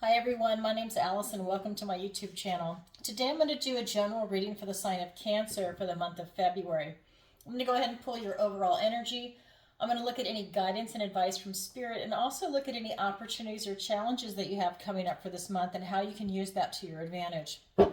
Hi everyone, my name's Allison. Welcome to my YouTube channel. Today I'm going to do a general reading for the sign of Cancer for the month of February. I'm going to go ahead and pull your overall energy. I'm going to look at any guidance and advice from Spirit and also look at any opportunities or challenges that you have coming up for this month and how you can use that to your advantage. And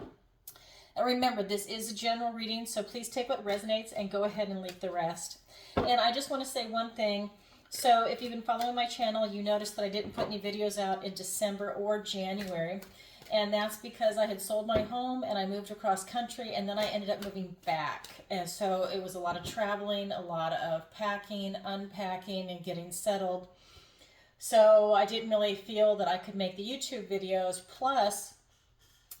remember, this is a general reading, so please take what resonates and go ahead and leave the rest. And I just want to say one thing. So if you've been following my channel, you noticed that I didn't put any videos out in December or January. And that's because I had sold my home and I moved across country, and then I ended up moving back. And so it was a lot of traveling, a lot of packing, unpacking, and getting settled. So I didn't really feel that I could make the YouTube videos. Plus,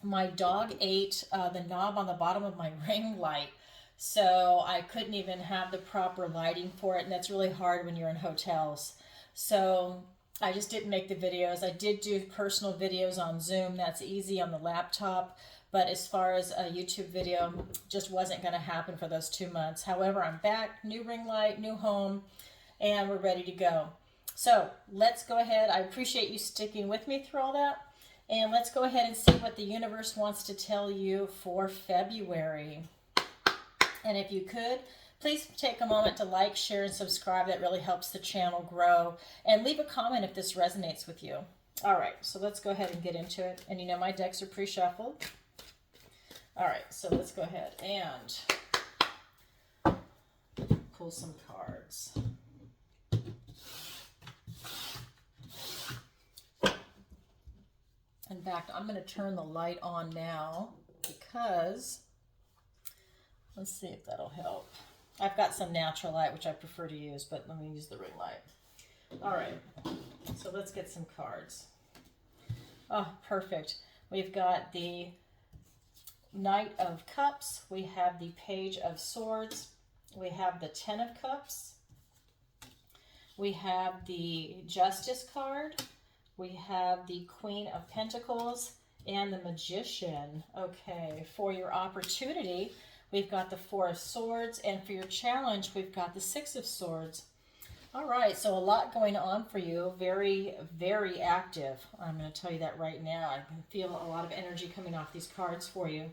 my dog ate the knob on the bottom of my ring light. So I couldn't even have the proper lighting for it, and that's really hard when you're in hotels. So I just didn't make the videos. I did do personal videos on Zoom. That's easy on the laptop. But as far as a YouTube video, just wasn't going to happen for those 2 months. However, I'm back, new ring light, new home, and we're ready to go. So let's go ahead. I appreciate you sticking with me through all that. And let's go ahead and see what the universe wants to tell you for February. And if you could, please take a moment to like, share, and subscribe. That really helps the channel grow. And leave a comment if this resonates with you. All right, so let's go ahead and get into it. And you know my decks are pre-shuffled. All right, so let's go ahead and pull some cards. In fact, I'm going to turn the light on now because... let's see if that'll help. I've got some natural light, which I prefer to use, but let me use the ring light. All right, so let's get some cards. Oh, perfect. We've got the Knight of Cups. We have the Page of Swords. We have the Ten of Cups. We have the Justice card. We have the Queen of Pentacles and the Magician. Okay, for your opportunity, we've got the Four of Swords, and for your challenge, we've got the Six of Swords. All right, so a lot going on for you. Very, very active. I'm going to tell you that right now. I can feel a lot of energy coming off these cards for you.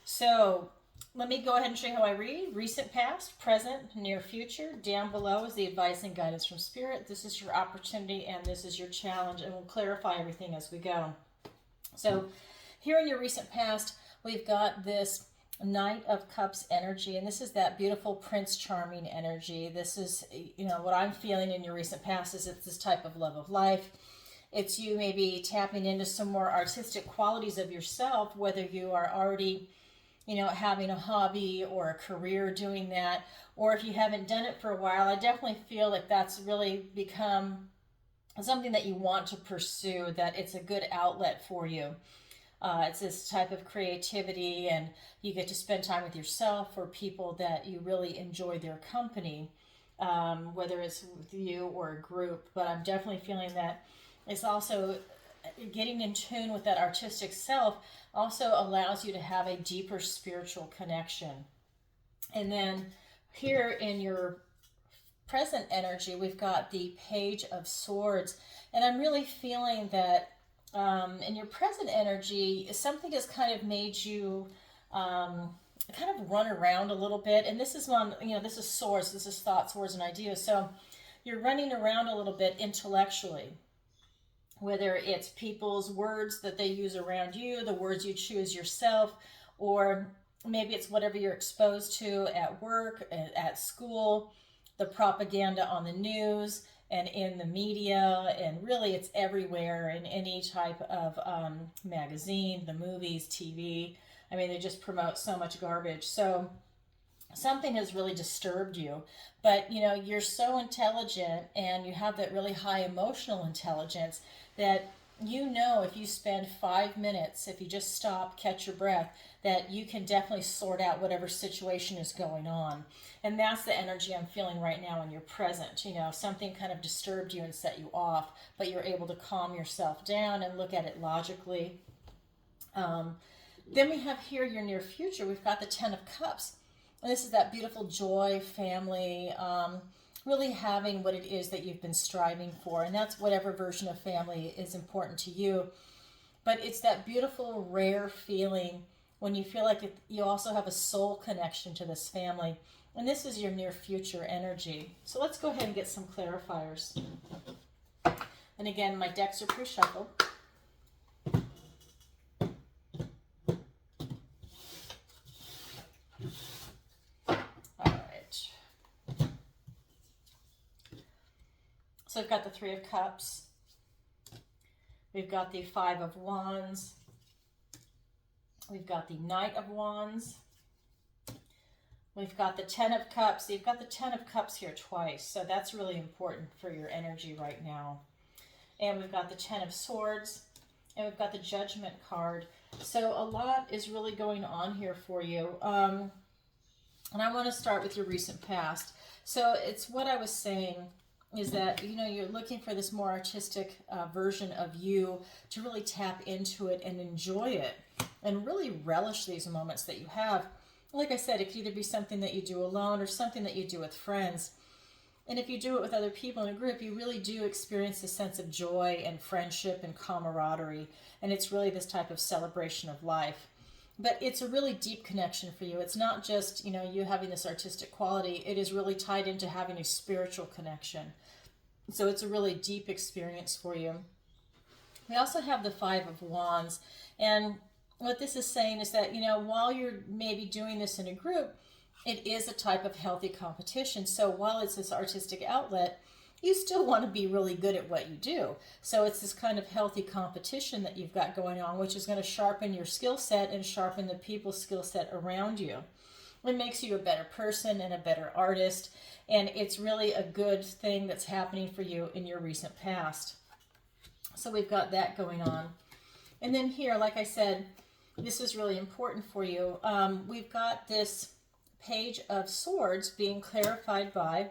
So let me go ahead and show you how I read. Recent past, present, near future. Down below is the advice and guidance from Spirit. This is your opportunity, and this is your challenge, and we'll clarify everything as we go. So here in your recent past, we've got this Knight of Cups energy, and this is that beautiful Prince Charming energy. This is, you know, what I'm feeling in your recent past is it's this type of love of life. It's you maybe tapping into some more artistic qualities of yourself, whether you are already, you know, having a hobby or a career doing that, or if you haven't done it for a while. I definitely feel like that's really become something that you want to pursue, that it's a good outlet for you. It's this type of creativity, and you get to spend time with yourself or people that you really enjoy their company, whether it's with you or a group. But I'm definitely feeling that it's also getting in tune with that artistic self also allows you to have a deeper spiritual connection. And then here in your present energy, we've got the Page of Swords, and I'm really feeling that in your present energy, something has kind of made you kind of run around a little bit. And this is one, you know, this is swords, this is thoughts, words, and ideas. So you're running around a little bit intellectually, whether it's people's words that they use around you, the words you choose yourself, or maybe it's whatever you're exposed to at work, at school, the propaganda on the news, and in the media, and really it's everywhere in any type of magazine, the movies, TV. I mean, they just promote so much garbage. So something has really disturbed you, but you know, you're so intelligent and you have that really high emotional intelligence that you know if you spend 5 minutes, if you just stop, catch your breath, that you can definitely sort out whatever situation is going on. And that's the energy I'm feeling right now in your present. You know, something kind of disturbed you and set you off, but you're able to calm yourself down and look at it logically. Then we have here your near future. We've got the Ten of Cups. And this is that beautiful joy, family, really having what it is that you've been striving for. And that's whatever version of family is important to you. But it's that beautiful, rare feeling when you feel like you also have a soul connection to this family. And this is your near future energy. So let's go ahead and get some clarifiers. And again, my decks are pre-shuffled. So I've got the Three of Cups. We've got the Five of Wands. We've got the Knight of Wands. We've got the Ten of Cups. You've got the Ten of Cups here twice, so that's really important for your energy right now. And we've got the Ten of Swords, and we've got the Judgment card. So a lot is really going on here for you. And I want to start with your recent past. So it's what I was saying is that, you know, you're looking for this more artistic version of you to really tap into it and enjoy it and really relish these moments that you have. Like I said, it could either be something that you do alone or something that you do with friends. And if you do it with other people in a group, you really do experience a sense of joy and friendship and camaraderie. And it's really this type of celebration of life. But it's a really deep connection for you. It's not just, you know, you having this artistic quality. It is really tied into having a spiritual connection. So it's a really deep experience for you. We also have the Five of Wands. And what this is saying is that, you know, while you're maybe doing this in a group, it is a type of healthy competition. So while it's this artistic outlet, you still want to be really good at what you do. So it's this kind of healthy competition that you've got going on, which is going to sharpen your skill set and sharpen the people's skill set around you. It makes you a better person and a better artist. And it's really a good thing that's happening for you in your recent past. So we've got that going on. And then here, like I said, this is really important for you. We've got this Page of Swords being clarified by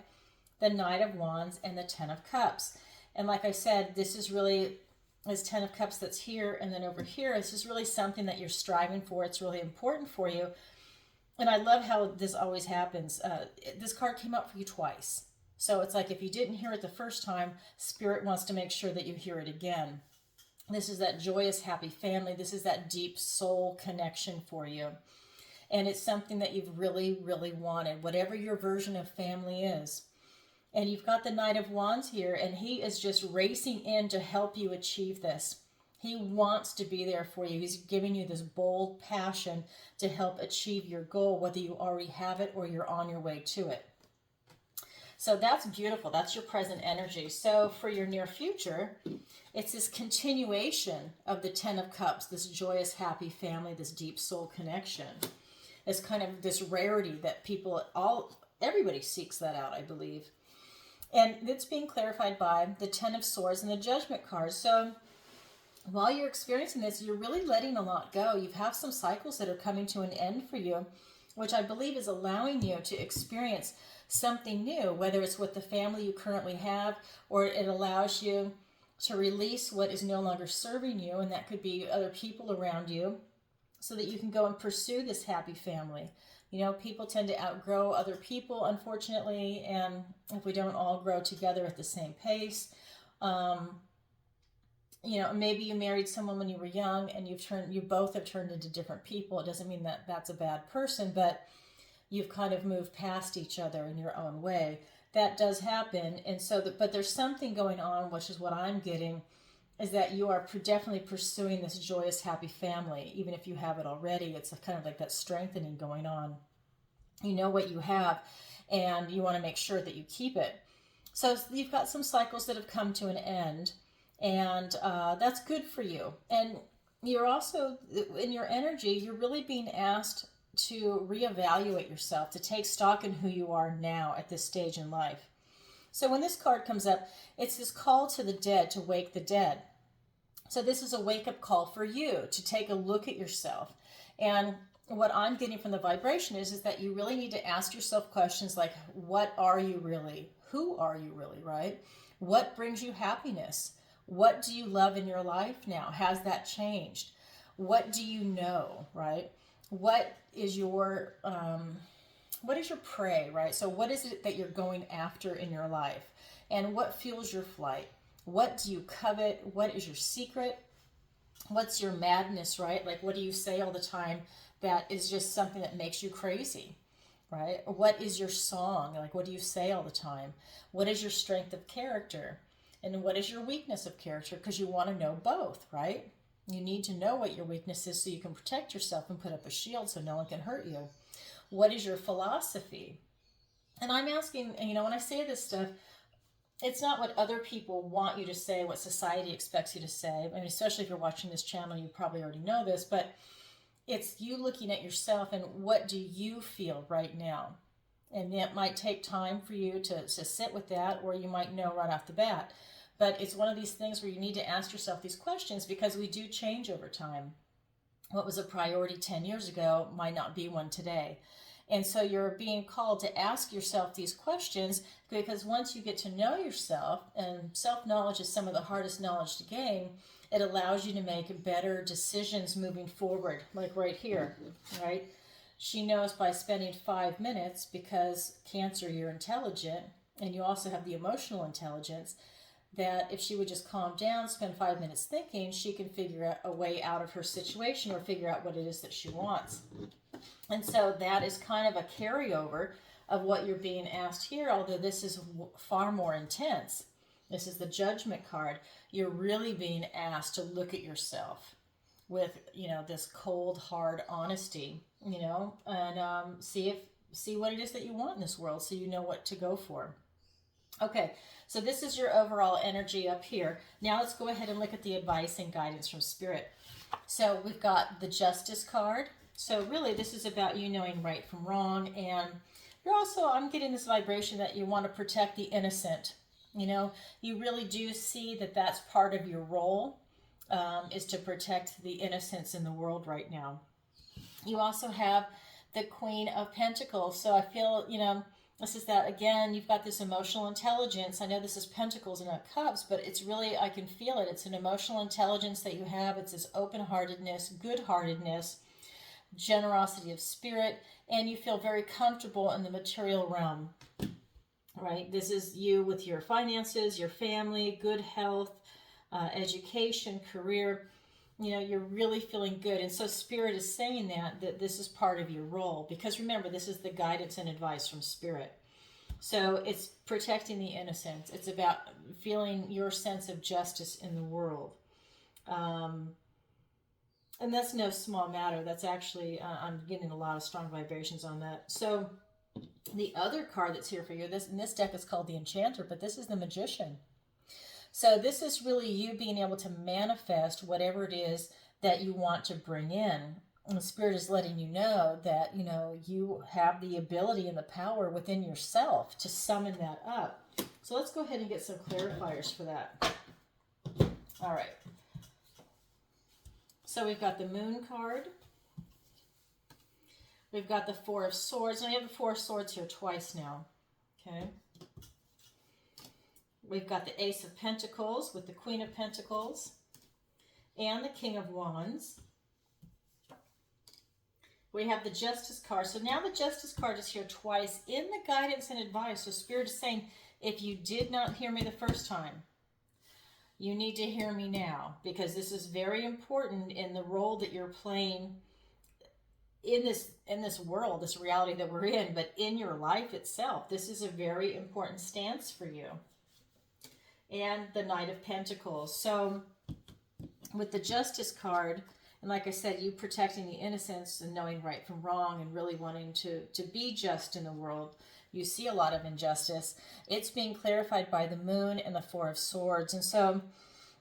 the Knight of Wands and the Ten of Cups. And like I said, this is really, this Ten of Cups that's here and then over here, this is really something that you're striving for. It's really important for you. And I love how this always happens. This card came up for you twice. So it's like if you didn't hear it the first time, Spirit wants to make sure that you hear it again. This is that joyous, happy family. This is that deep soul connection for you. And it's something that you've really, really wanted, whatever your version of family is. And you've got the Knight of Wands here, and he is just racing in to help you achieve this. He wants to be there for you. He's giving you this bold passion to help achieve your goal, whether you already have it or you're on your way to it. So that's beautiful. That's your present energy. So for your near future, it's this continuation of the Ten of Cups, this joyous, happy family, this deep soul connection. It's kind of this rarity that everybody seeks that out, I believe. And it's being clarified by the Ten of Swords and the Judgment card. So while you're experiencing this, you're really letting a lot go. You have some cycles that are coming to an end for you, which I believe is allowing you to experience something new, whether it's with the family you currently have, or it allows you to release what is no longer serving you, and that could be other people around you, so that you can go and pursue this happy family. You know, people tend to outgrow other people, unfortunately, and if we don't all grow together at the same pace, you know, maybe you married someone when you were young and you both have turned into different people. It doesn't mean that that's a bad person, but you've kind of moved past each other in your own way. That does happen. And so, but there's something going on, which is what I'm getting, is that you are definitely pursuing this joyous, happy family. Even if you have it already, it's kind of like that strengthening going on. You know what you have, and you want to make sure that you keep it. So you've got some cycles that have come to an end, and that's good for you. And you're also, in your energy, you're really being asked to reevaluate yourself, to take stock in who you are now at this stage in life. So when this card comes up, it's this call to the dead, to wake the dead. So this is a wake-up call for you to take a look at yourself. And what I'm getting from the vibration is that you really need to ask yourself questions like, what are you really? Who are you really, right? What brings you happiness? What do you love in your life now? Has that changed? What do you know, right? What is your prey, right? So what is it that you're going after in your life? And what fuels your flight? What do you covet? What is your secret? What's your madness, right? Like, what do you say all the time that is just something that makes you crazy, right? What is your song? Like, what do you say all the time? What is your strength of character? And what is your weakness of character? Because you want to know both, right? You need to know what your weakness is so you can protect yourself and put up a shield so no one can hurt you. What is your philosophy? And I'm asking, when I say this stuff, it's not what other people want you to say, what society expects you to say. I mean, especially if you're watching this channel, you probably already know this, but it's you looking at yourself and what do you feel right now? And it might take time for you to sit with that, or you might know right off the bat. But it's one of these things where you need to ask yourself these questions because we do change over time. What was a priority 10 years ago might not be one today. And so you're being called to ask yourself these questions because once you get to know yourself, and self-knowledge is some of the hardest knowledge to gain, it allows you to make better decisions moving forward, like right here, right? She knows by spending 5 minutes, because Cancer, you're intelligent, and you also have the emotional intelligence, that if she would just calm down, spend 5 minutes thinking, she can figure out a way out of her situation or figure out what it is that she wants. And so that is kind of a carryover of what you're being asked here, although this is far more intense. This is the Judgment card. You're really being asked to look at yourself with, this cold, hard honesty, and see what it is that you want in this world so you know what to go for. Okay, so this is your overall energy up here. Now let's go ahead and look at the advice and guidance from Spirit. So we've got the Justice card. So really this is about you knowing right from wrong, and you're also, I'm getting this vibration that you want to protect the innocent. You really do see that that's part of your role, is to protect the innocents in the world right now. You also have the Queen of Pentacles. So I feel, this is that, again, you've got this emotional intelligence. I know this is Pentacles and not Cups, but it's really, I can feel it. It's an emotional intelligence that you have. It's this open-heartedness, good-heartedness, generosity of spirit, and you feel very comfortable in the material realm, right? This is you with your finances, your family, good health, education, career. You're really feeling good. And so Spirit is saying that this is part of your role, because remember, this is the guidance and advice from Spirit. So it's protecting the innocent. It's about feeling your sense of justice in the world. And that's no small matter. That's actually, I'm getting a lot of strong vibrations on that. So the other card that's here for you, in this deck is called the Enchanter, but this is the Magician. So this is really you being able to manifest whatever it is that you want to bring in. And the Spirit is letting you know that, you have the ability and the power within yourself to summon that up. So let's go ahead and get some clarifiers for that. All right. So we've got the Moon card. We've got the Four of Swords. And we have the Four of Swords here twice now. Okay. We've got the Ace of Pentacles with the Queen of Pentacles and the King of Wands. We have the Justice card. So now the Justice card is here twice in the guidance and advice. So Spirit is saying, if you did not hear me the first time, you need to hear me now, because this is very important in the role that you're playing in this world, this reality that we're in, but in your life itself. This is a very important stance for you. And the Knight of Pentacles. So with the Justice card, and like I said, you protecting the innocence and knowing right from wrong and really wanting to be just in the world. You see a lot of injustice. It's being clarified by the Moon and the Four of Swords. And so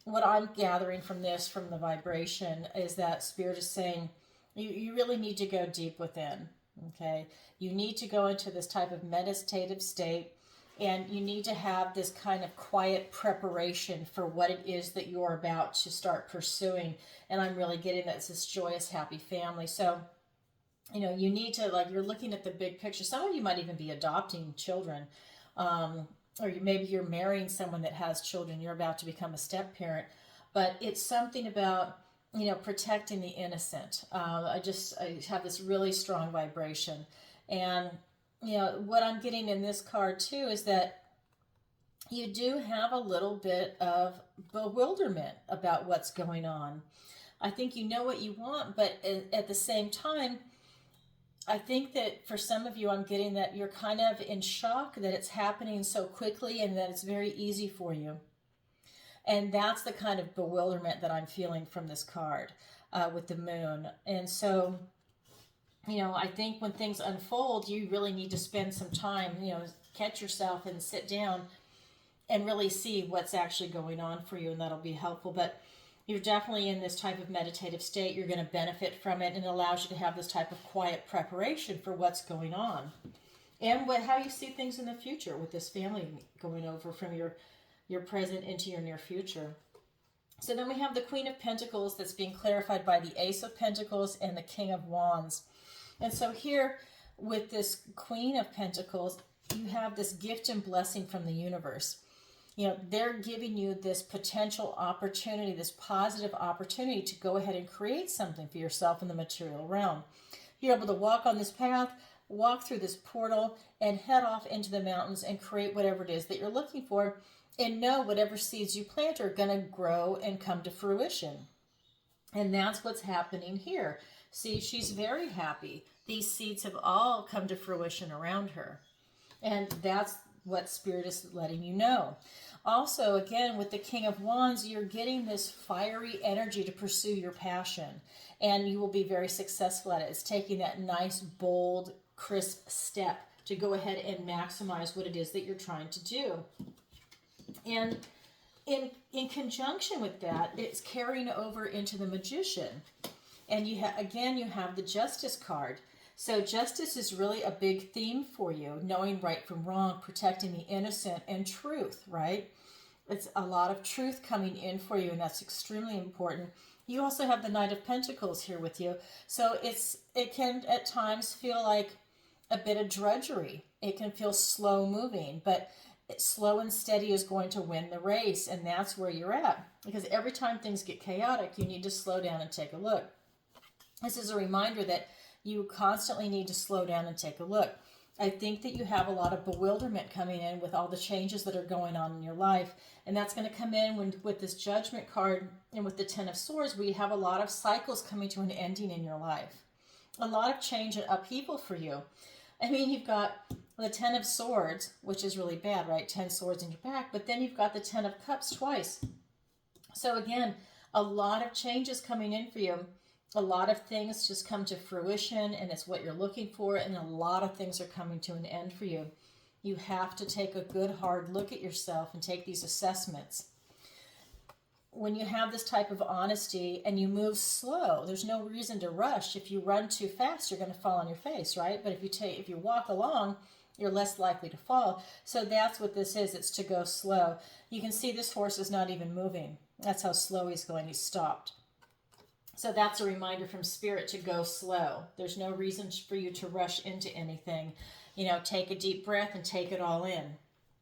what I'm gathering from this, from the vibration, is that Spirit is saying you really need to go deep within, okay? You need to go into this type of meditative state, and you need to have this kind of quiet preparation for what it is that you're about to start pursuing. And I'm really getting that it's this joyous, happy family. So, you need to, you're looking at the big picture. Some of you might even be adopting children. Or maybe you're marrying someone that has children. You're about to become a step parent. But it's something about, protecting the innocent. I have this really strong vibration. And what I'm getting in this card too is that you do have a little bit of bewilderment about what's going on. I think you know what you want, but at the same time, I think that for some of you, I'm getting that you're kind of in shock that it's happening so quickly and that it's very easy for you. And that's the kind of bewilderment that I'm feeling from this card with the moon. And so, I think when things unfold, you really need to spend some time, catch yourself and sit down and really see what's actually going on for you, and that'll be helpful. But you're definitely in this type of meditative state. You're going to benefit from it, and it allows you to have this type of quiet preparation for what's going on and how you see things in the future with this family going over from your present into your near future. So then we have the Queen of Pentacles that's being clarified by the Ace of Pentacles and the King of Wands. And so here with this Queen of Pentacles, you have this gift and blessing from the universe. They're giving you this potential opportunity, this positive opportunity to go ahead and create something for yourself in the material realm. You're able to walk on this path, walk through this portal, and head off into the mountains and create whatever it is that you're looking for, and know whatever seeds you plant are going to grow and come to fruition. And that's what's happening here. See, she's very happy. These seeds have all come to fruition around her. And that's what Spirit is letting you know. Also, again, with the King of Wands, you're getting this fiery energy to pursue your passion. And you will be very successful at it. It's taking that nice, bold, crisp step to go ahead and maximize what it is that you're trying to do. And in conjunction with that, it's carrying over into the Magician. And you have the Justice card. So justice is really a big theme for you, knowing right from wrong, protecting the innocent, and truth, right? It's a lot of truth coming in for you, and that's extremely important. You also have the Knight of Pentacles here with you. So it can at times feel like a bit of drudgery. It can feel slow moving, but slow and steady is going to win the race, and that's where you're at. Because every time things get chaotic, you need to slow down and take a look. This is a reminder that you constantly need to slow down and take a look. I think that you have a lot of bewilderment coming in with all the changes that are going on in your life. And that's going to come in with this Judgment card and with the Ten of Swords, where you have a lot of cycles coming to an ending in your life. A lot of change and upheaval for you. I mean, you've got the Ten of Swords, which is really bad, right? 10 swords in your back. But then you've got the Ten of Cups twice. So again, a lot of changes coming in for you. A lot of things just come to fruition, and it's what you're looking for, and a lot of things are coming to an end for you. You have to take a good hard look at yourself and take these assessments. When you have this type of honesty and you move slow, there's no reason to rush. If you run too fast, you're going to fall on your face, right? But if you walk along, you're less likely to fall. So that's what this is. It's to go slow. You can see this horse is not even moving. That's how slow he's going. He's stopped. So that's a reminder from Spirit to go slow. There's no reason for you to rush into anything. Take a deep breath and take it all in.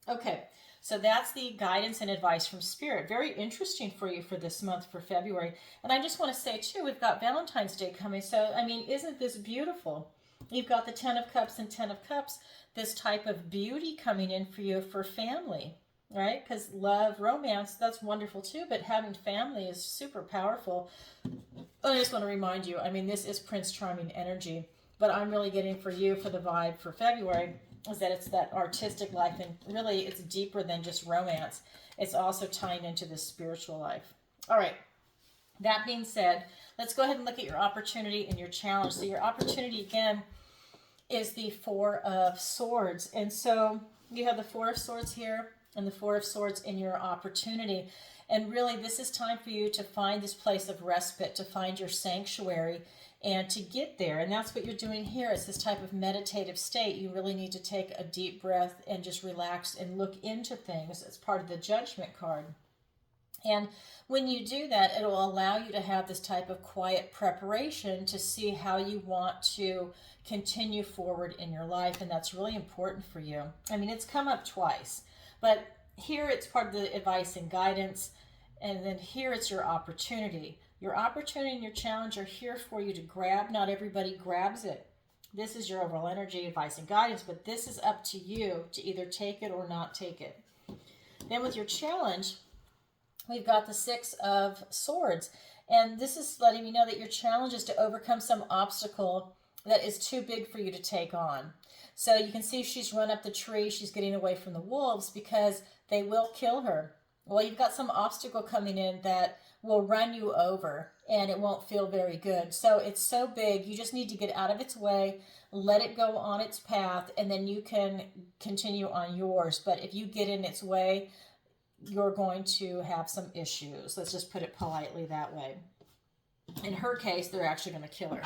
Okay, so that's the guidance and advice from Spirit. Very interesting for you for this month, for February. And I just want to say, too, we've got Valentine's Day coming. So, I mean, isn't this beautiful? You've got the Ten of Cups and Ten of Cups, this type of beauty coming in for you for family, right? Because love, romance, that's wonderful, too. But having family is super powerful. I just want to remind you, I mean, this is Prince Charming energy, but I'm really getting for you, for the vibe for February, is that it's that artistic life, and really it's deeper than just romance. It's also tying into this spiritual life. All right, that being said, let's go ahead and look at your opportunity and your challenge. So your opportunity, again, is the Four of Swords. And so you have the Four of Swords here and the Four of Swords in your opportunity. And really, this is time for you to find this place of respite, to find your sanctuary, and to get there. And that's what you're doing here. It's this type of meditative state. You really need to take a deep breath and just relax and look into things. It's part of the Judgment card. And when you do that, it'll allow you to have this type of quiet preparation to see how you want to continue forward in your life. And that's really important for you. I mean, it's come up twice, but here it's part of the advice and guidance, and then here it's your opportunity. Your opportunity and your challenge are here for you to grab. Not everybody grabs it. This is your overall energy, advice, and guidance, but this is up to you to either take it or not take it. Then with your challenge, we've got the Six of Swords, And this is letting me know that your challenge is to overcome some obstacle that is too big for you to take on. So you can see she's run up the tree. She's getting away from the wolves because they will kill her. Well, you've got some obstacle coming in that will run you over and it won't feel very good. So it's so big, you just need to get out of its way, let it go on its path, and then you can continue on yours. But if you get in its way, you're going to have some issues. Let's just put it politely that way. In her case, they're actually going to kill her.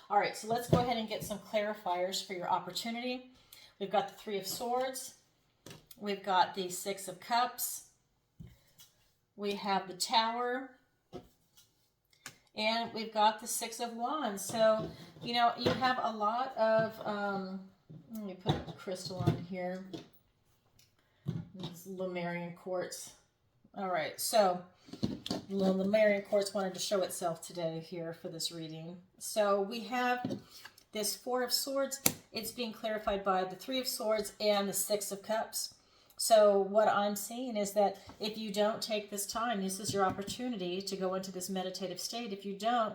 All right, so let's go ahead and get some clarifiers for your opportunity. We've got the Three of Swords. We've got the Six of Cups. We have the Tower. And we've got the Six of Wands. So, you know, you have a lot of, let me put the crystal on here. This Lemurian quartz. All right, so the Lemurian quartz wanted to show itself today here for this reading. So we have this Four of Swords. It's being clarified by the Three of Swords and the Six of Cups. So what I'm seeing is that if you don't take this time, this is your opportunity to go into this meditative state. If you don't,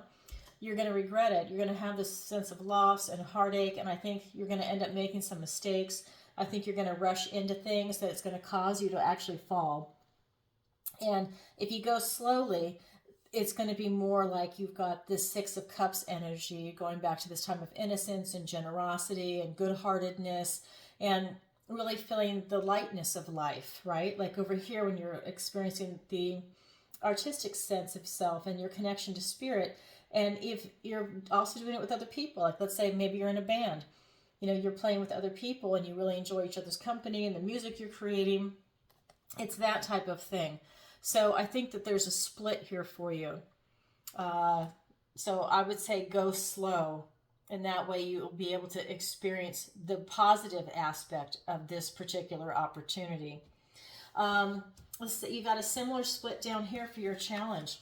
you're going to regret it. You're going to have this sense of loss and heartache, and I think you're going to end up making some mistakes. I think you're going to rush into things that it's going to cause you to actually fall. And if you go slowly, it's going to be more like you've got this Six of Cups energy going back to this time of innocence and generosity and good-heartedness and really feeling the lightness of life, right? Like over here when you're experiencing the artistic sense of self and your connection to spirit. And if you're also doing it with other people, like let's say maybe you're in a band, you know, you're playing with other people and you really enjoy each other's company and the music you're creating. It's that type of thing. So I think that there's a split here for you. So I would say go slow. And that way you'll be able to experience the positive aspect of this particular opportunity. Let's see, you got a similar split down here for your challenge.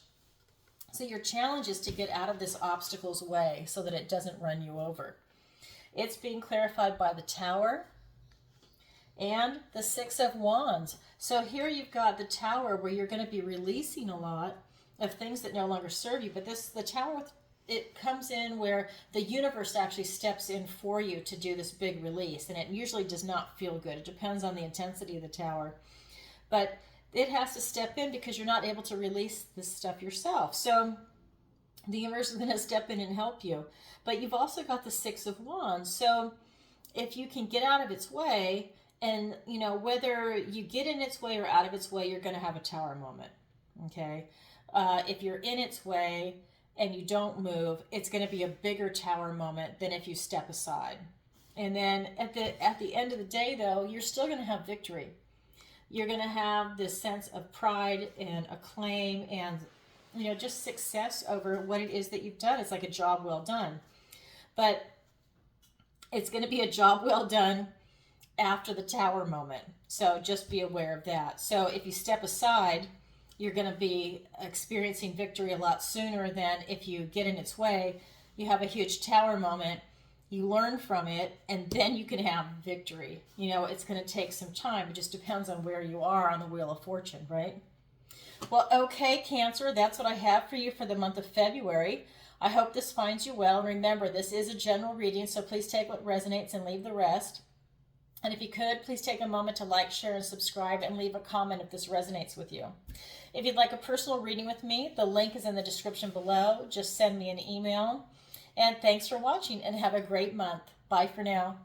So your challenge is to get out of this obstacle's way so that it doesn't run you over. It's being clarified by the Tower and the Six of Wands. So here you've got the Tower where you're going to be releasing a lot of things that no longer serve you. But the Tower, it comes in where the universe actually steps in for you to do this big release. And it usually does not feel good. It depends on the intensity of the Tower. But it has to step in because you're not able to release this stuff yourself. So the universe is going to step in and help you. But you've also got the Six of Wands. So if you can get out of its way, and, you know, whether you get in its way or out of its way, you're going to have a Tower moment, okay? If you're in its way and you don't move, it's going to be a bigger Tower moment than if you step aside. And then at the end of the day, though, you're still going to have victory. You're going to have this sense of pride and acclaim and, you know, just success over what it is that you've done. It's like a job well done. But it's going to be a job well done after the Tower moment. So just be aware of that. So if you step aside, you're going to be experiencing victory a lot sooner than if you get in its way. You have a huge Tower moment, you learn from it, and then you can have victory. You know, it's going to take some time. It just depends on where you are on the Wheel of Fortune, right? Well, okay, Cancer, that's what I have for you for the month of February. I hope this finds you well. Remember, this is a general reading, so please take what resonates and leave the rest. And if you could, please take a moment to like, share, and subscribe, and leave a comment if this resonates with you. If you'd like a personal reading with me, the link is in the description below. Just send me an email. And thanks for watching, and have a great month. Bye for now.